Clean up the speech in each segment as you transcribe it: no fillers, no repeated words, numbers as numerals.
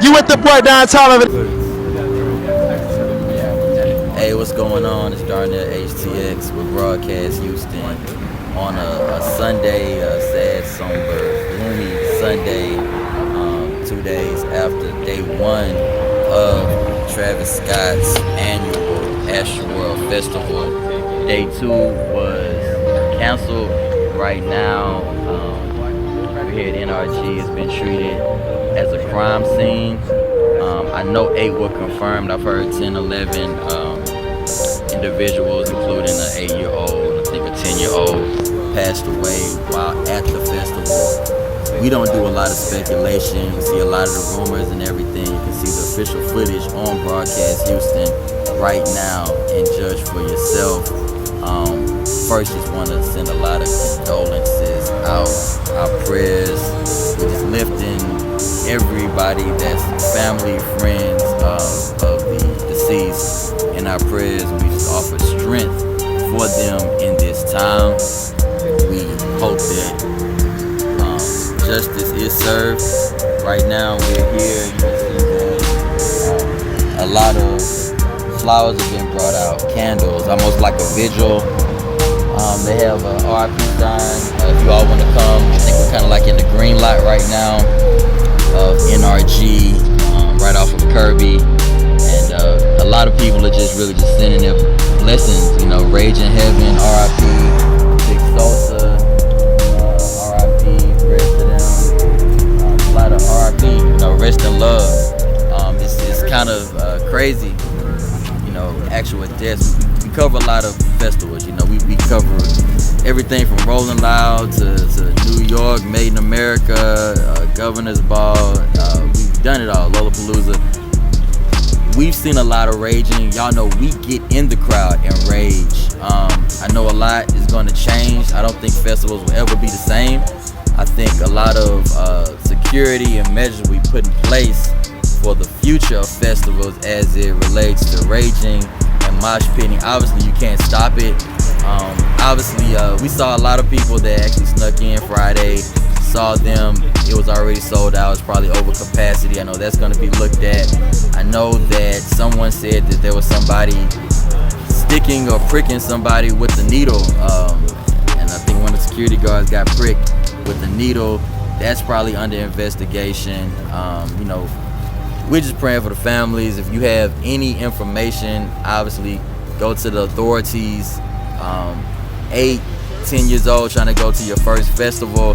You with the boy downtown of it. Hey, what's going on? It's Darnell HTX with Broadcast Houston on a Sunday, a sad, somber, gloomy Sunday, 2 days after day one of Travis Scott's annual ASTROWORLD Festival. Day two was canceled. Right now, we're here at NRG. It's been treated as a crime scene. I know 8 were confirmed. I've heard 10, 11 individuals, including an 8-year-old and I think a 10-year-old, passed away while at the festival. We don't do a lot of speculation. We see a lot of the rumors and everything. You can see the official footage on Broadcast Houston right now and judge for yourself. First, just want to send a lot of condolences out. Our prayers, we're just lifting everybody that's family, friends of the deceased in our prayers. We just offer strength for them in this time. We hope that justice is served. Right now we're here. You can see that a lot of flowers have been brought out, candles, almost like a vigil. They have a RIP sign. If you all want to come, I think we're kind of like in the green light right now of NRG, right off of Kirby, and a lot of people are just really just sending their blessings. You know, Rage in Heaven, RIP, Big Sosa, RIP, rest of them. A lot of RIP, you know, rest in love. It's kind of crazy, you know, actual deaths. We cover a lot of festivals, you know, we cover everything from Rolling Loud to New York, Made in America, Governor's Ball. We've done it all, Lollapalooza. We've seen a lot of raging. Y'all know we get in the crowd and rage. I know a lot is going to change. I don't think festivals will ever be the same. I think a lot of security and measures we put in place for the future of festivals as it relates to raging and mosh pitting. Obviously, you can't stop it. Obviously, we saw a lot of people that actually snuck in Friday. Saw them. It was already sold out. It's probably over capacity. I know that's going to be looked at. I know that someone said that there was somebody sticking or pricking somebody with the needle, and I think one of the security guards got pricked with the needle. That's probably under investigation. You know, we're just praying for the families. If you have any information, obviously go to the authorities. 8, 10 years old trying to go to your first festival.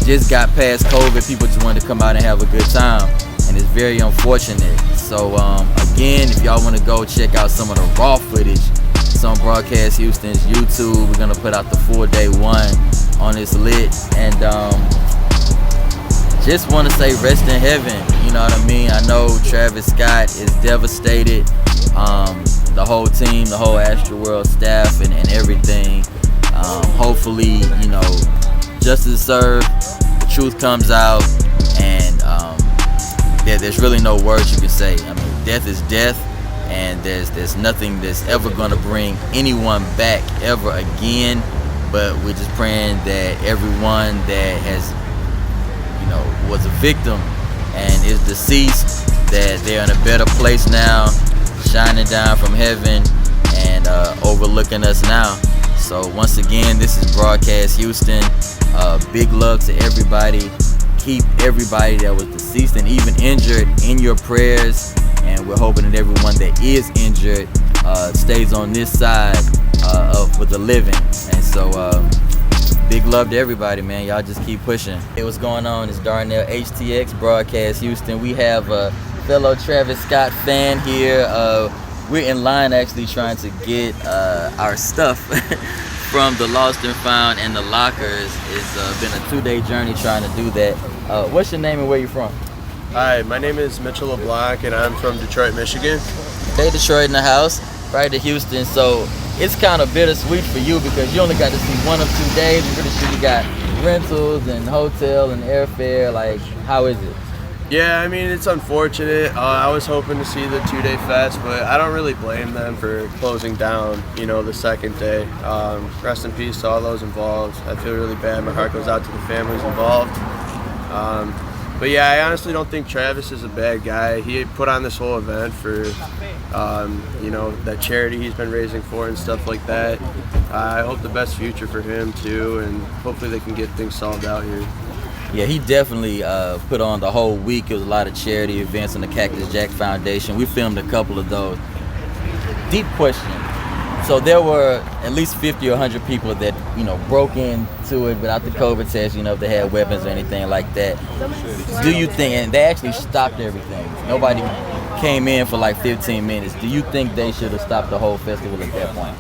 Just got past COVID. People just wanted to come out and have a good time, and it's very unfortunate. So again, if y'all want to go check out some of the raw footage, it's on Broadcast Houston's YouTube. We're gonna put out the full day one on this lit, and just want to say rest in heaven. You know what I mean? I know Travis Scott is devastated. The whole team, the whole ASTROWORLD staff, and everything. Hopefully, you know, justice is served, the truth comes out, and there's really no words you can say. I mean, death is death, and there's nothing that's ever gonna bring anyone back ever again. But we're just praying that everyone that has, you know, was a victim and is deceased, that they're in a better place now, shining down from heaven and overlooking us now. So once again, this is Broadcast Houston. Big love to everybody. Keep everybody that was deceased and even injured in your prayers, and we're hoping that everyone that is injured stays on this side of with the living. And so big love to everybody, man. Y'all just keep pushing. Hey, what's going on? It's Darnell HTX, Broadcast Houston. We have a fellow Travis Scott fan here. We're in line actually trying to get our stuff from the Lost and Found and the lockers. It's been a 2-day journey trying to do that. What's your name and where you from? Hi, my name is Mitchell LeBlanc and I'm from Detroit, Michigan. Okay, Detroit in the house, right to Houston. So it's kind of bittersweet for you because you only got to see 1 of 2 days. I'm pretty sure you got rentals and hotel and airfare. Like, how is it? Yeah, I mean, it's unfortunate. I was hoping to see the 2-day fest, but I don't really blame them for closing down, you know, the second day. Rest in peace to all those involved. I feel really bad. My heart goes out to the families involved. But yeah, I honestly don't think Travis is a bad guy. He put on this whole event for, you know, that charity he's been raising for and stuff like that. I hope the best future for him too, and hopefully they can get things solved out here. Yeah, he definitely put on the whole week. It was a lot of charity events on the Cactus Jack Foundation. We filmed a couple of those. Deep question. So there were at least 50 or 100 people that, you know, broke into it without the COVID test, you know, if they had weapons or anything like that. Do you think, and they actually stopped everything. Nobody came in for like 15 minutes. Do you think they should have stopped the whole festival at that point?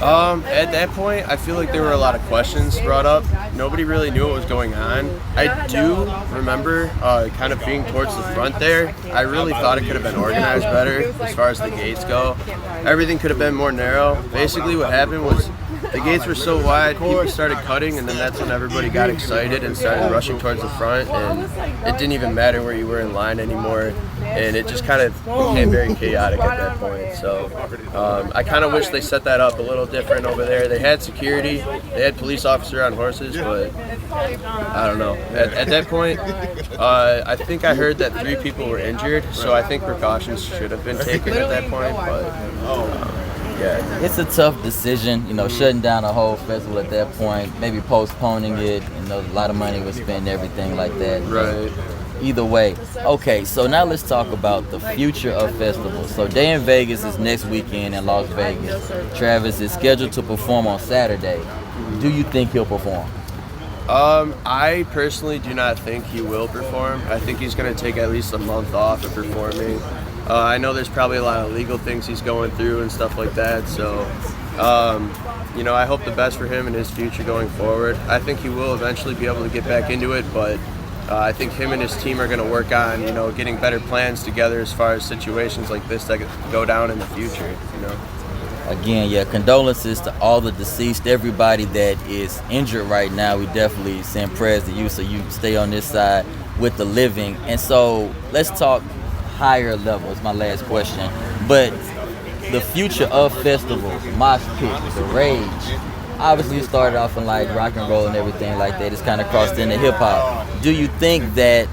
At that point, I feel like there were a lot of questions brought up. Nobody really knew what was going on. I do remember kind of being towards the front there. I really thought it could have been organized better as far as the gates go. Everything could have been more narrow. Basically what happened was the gates were so wide, people started cutting, and then that's when everybody got excited and started rushing towards the front, and it didn't even matter where you were in line anymore, and it just kind of became very chaotic at that point. So I kind of wish they set that up a little different over there. They had security, they had police officer on horses, but I don't know. At that point, I think I heard that 3 people were injured, so I think precautions should have been taken at that point, but yeah. It's a tough decision, you know, shutting down a whole festival at that point, maybe postponing it, you know, a lot of money was spent, everything like that. Right. Either way. Okay, so now let's talk about the future of festivals. So Day in Vegas is next weekend in Las Vegas. Travis is scheduled to perform on Saturday. Do you think he'll perform? I personally do not think he will perform. I think he's going to take at least a month off of performing. I know there's probably a lot of legal things he's going through and stuff like that, so you know, I hope the best for him and his future going forward. I think he will eventually be able to get back into it, but I think him and his team are going to work on, you know, getting better plans together as far as situations like this that go down in the future, you know. Again, yeah, condolences to all the deceased, everybody that is injured right now. We definitely send prayers to you, so you stay on this side with the living. And so let's talk higher level. It's my last question. But the future of festivals, mosh pit, the rage, obviously it started off in like rock and roll and everything like that. It's kind of crossed into hip hop. Do you think that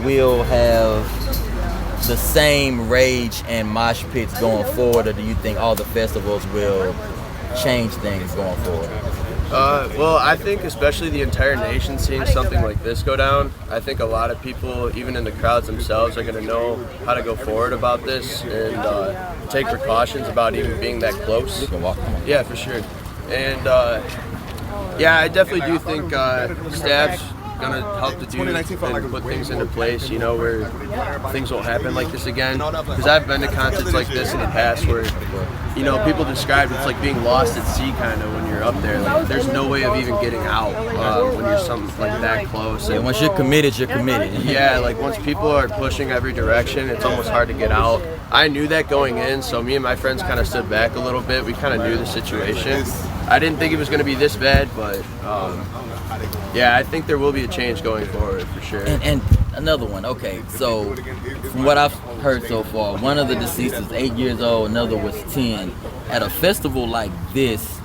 we'll have the same rage and mosh pits going forward, or do you think all the festivals will change things going forward? Well, I think especially the entire nation seeing something like this go down, I think a lot of people, even in the crowds themselves, are going to know how to go forward about this and take precautions about even being that close. You can walk. Yeah, for sure. And yeah, I definitely do think staff's gonna help to do and put things into place, you know, where things won't happen like this again. Because I've been to concerts like this in the past where, you know, people describe it's like being lost at sea kind of when you're up there. Like, there's no way of even getting out when you're something like that close. And once you're committed, you're committed. Yeah, like once people are pushing every direction, it's almost hard to get out. I knew that going in, so me and my friends kind of stood back a little bit. We kind of knew the situation. I didn't think it was going to be this bad, but yeah, I think there will be a change going forward for sure. And another one, okay, so from what I've heard so far, one of the deceased was 8 years old, another was 10. At a festival like this,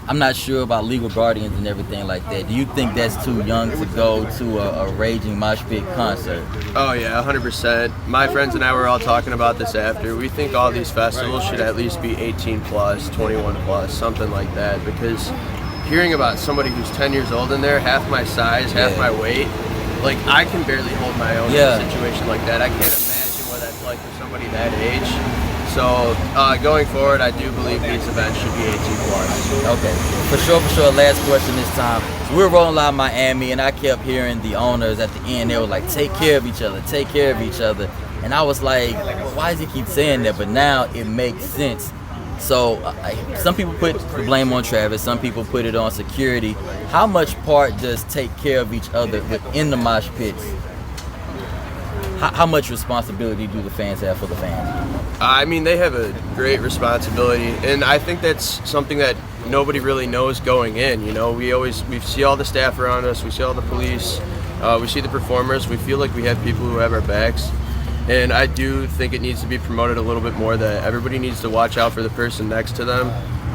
I'm not sure about legal guardians and everything like that. Do you think that's too young to go to a raging mosh pit concert? Oh yeah, 100%. My friends and I were all talking about this after. We think all these festivals should at least be 18 plus, 21 plus, something like that, because hearing about somebody who's 10 years old in there, half my size, half my weight, like I can barely hold my own in a situation like that. I can't imagine what that's like for somebody that age. So going forward, I do believe these events should be 18 plus. Okay, for sure. Last question this time. So we're rolling out Miami, and I kept hearing the owners at the end. They were like, "Take care of each other, take care of each other," and I was like, "Why does he keep saying that?" But now it makes sense. So some people put the blame on Travis, some people put it on security. How much part does take care of each other within the mosh pits? How much responsibility do the fans have for the fans? I mean, they have a great responsibility, and I think that's something that nobody really knows going in. You know, we see all the staff around us, we see all the police, we see the performers, we feel like we have people who have our backs. And I do think it needs to be promoted a little bit more that everybody needs to watch out for the person next to them.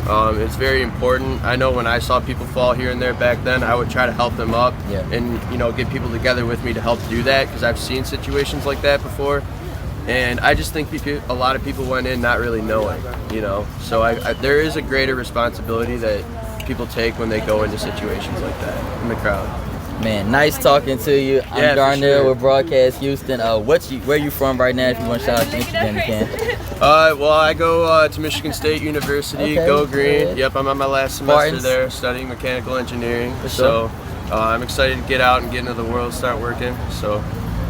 It's very important. I know when I saw people fall here and there back then, I would try to help them up and, you know, get people together with me to help do that, because I've seen situations like that before. And I just think a lot of people went in not really knowing, you know. So there is a greater responsibility that people take when they go into situations like that in the crowd. Man, nice talking to you. I'm Darnell with Broadcast Houston. Where you from right now? If you want to shout out to Michigan, you can. Well, I go to Michigan State University. Okay. Go Green. Good. Yep, I'm on my last semester there, studying mechanical engineering. So I'm excited to get out and get into the world, start working. So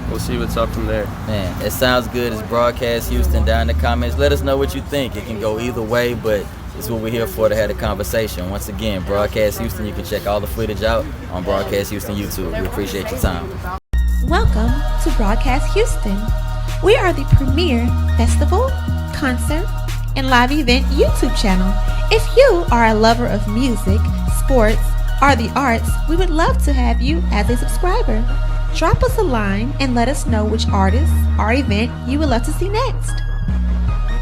we'll see what's up from there. Man, it sounds good. It's Broadcast Houston. Down in the comments, let us know what you think. It can go either way, but it's what we're here for, to have a conversation. Once again, Broadcast Houston. You can check all the footage out on Broadcast Houston YouTube. We appreciate your time. Welcome to Broadcast Houston. We are the premier festival, concert, and live event YouTube channel. If you are a lover of music, sports, or the arts, we would love to have you as a subscriber. Drop us a line and let us know which artist or event you would love to see next.